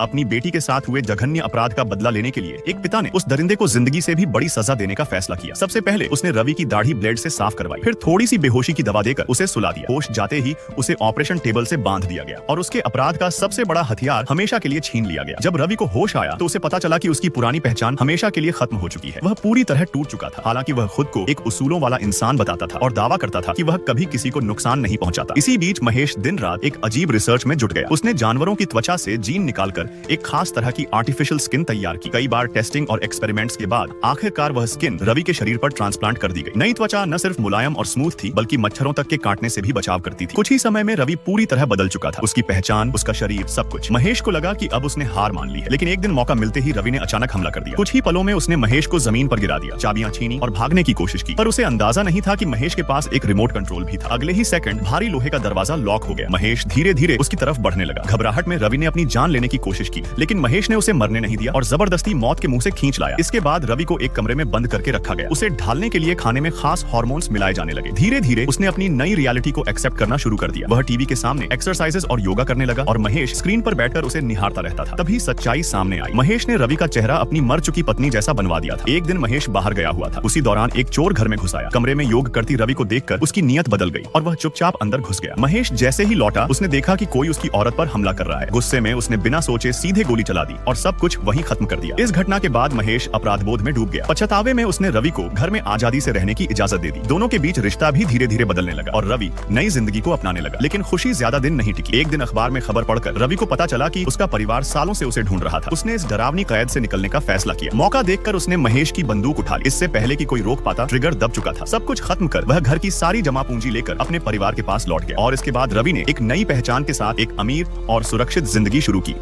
अपनी बेटी के साथ हुए जघन्य अपराध का बदला लेने के लिए एक पिता ने उस दरिंदे को जिंदगी से भी बड़ी सजा देने का फैसला किया। सबसे पहले उसने रवि की दाढ़ी ब्लेड से साफ करवाई, फिर थोड़ी सी बेहोशी की दवा देकर उसे सुला दिया। होश जाते ही उसे ऑपरेशन टेबल से बांध दिया गया और उसके अपराध का सबसे बड़ा हथियार हमेशा के लिए छीन लिया गया। जब रवि को होश आया तो उसे पता चला कि उसकी पुरानी पहचान हमेशा के लिए खत्म हो चुकी है। वह पूरी तरह टूट चुका था। हालांकि वह खुद को एक उसूलों वाला इंसान बताता था और दावा करता था कि वह कभी किसी को नुकसान नहीं पहुंचाता। इसी बीच महेश दिन रात एक अजीब रिसर्च में जुट गया। उसने जानवरों की त्वचा से जीन निकालकर एक खास तरह की आर्टिफिशियल स्किन तैयार की। कई बार टेस्टिंग और एक्सपेरिमेंट्स के बाद आखिरकार वह स्किन रवि के शरीर पर ट्रांसप्लांट कर दी गई। नई त्वचा न सिर्फ मुलायम और स्मूथ थी बल्कि मच्छरों तक के काटने से भी बचाव करती थी। कुछ ही समय में रवि पूरी तरह बदल चुका था, उसकी पहचान, उसका शरीर, सब कुछ। महेश को लगा कि अब उसने हार मान ली है, लेकिन एक दिन मौका मिलते ही रवि ने अचानक हमला कर दिया। कुछ ही पलों में उसने महेश को जमीन पर गिरा दिया, चाबियां छीनी और भागने की कोशिश की, पर उसे अंदाजा नहीं था कि महेश के पास एक रिमोट कंट्रोल भी था। अगले ही सेकंड भारी लोहे का दरवाजा लॉक हो गया। महेश धीरे धीरे उसकी तरफ बढ़ने लगा। घबराहट में रवि ने अपनी जान लेने की कोशिश की, लेकिन महेश ने उसे मरने नहीं दिया और जबरदस्ती मौत के मुंह से खींच लाया। इसके बाद रवि को एक कमरे में बंद करके रखा गया। उसे ढालने के लिए खाने में खास हार्मोन्स मिलाए जाने लगे। धीरे धीरे उसने अपनी नई रियलिटी को एक्सेप्ट करना शुरू कर दिया। वह टीवी के सामने एक्सरसाइजेस और योगा करने लगा और महेश स्क्रीन पर बैठकर उसे निहारता रहता था। तभी सच्चाई सामने आई। महेश ने रवि का चेहरा अपनी मर चुकी पत्नी जैसा बनवा दिया था। एक दिन महेश बाहर गया हुआ था। उसी दौरान एक चोर घर में घुस आया। कमरे में योग करती रवि को देखकर उसकी नीयत बदल गई और वह चुपचाप अंदर घुस गया। महेश जैसे ही लौटा उसने देखा कि कोई उसकी औरत पर हमला कर रहा है। गुस्से में उसने बिना सोचे सीधे गोली चला दी और सब कुछ वहीं खत्म कर दिया। इस घटना के बाद महेश अपराधबोध में डूब गया। पछतावे में उसने रवि को घर में आजादी से रहने की इजाजत दे दी। दोनों के बीच रिश्ता भी धीरे धीरे बदलने लगा और रवि नई जिंदगी को अपनाने लगा। लेकिन खुशी ज्यादा दिन नहीं टिकी। एक दिन अखबार में खबर पढ़कर रवि को पता चला कि उसका परिवार सालों से उसे ढूंढ रहा था। उसने इस डरावनी कैद से निकलने का फैसला किया। मौका देखकर उसने महेश की बंदूक उठा ली। इससे पहले कि कोई रोक पाता, ट्रिगर दब चुका था। सब कुछ खत्म कर वह घर की सारी जमा पूंजी लेकर अपने परिवार के पास लौट गया और इसके बाद रवि ने एक नई पहचान के साथ एक अमीर और सुरक्षित जिंदगी शुरू की।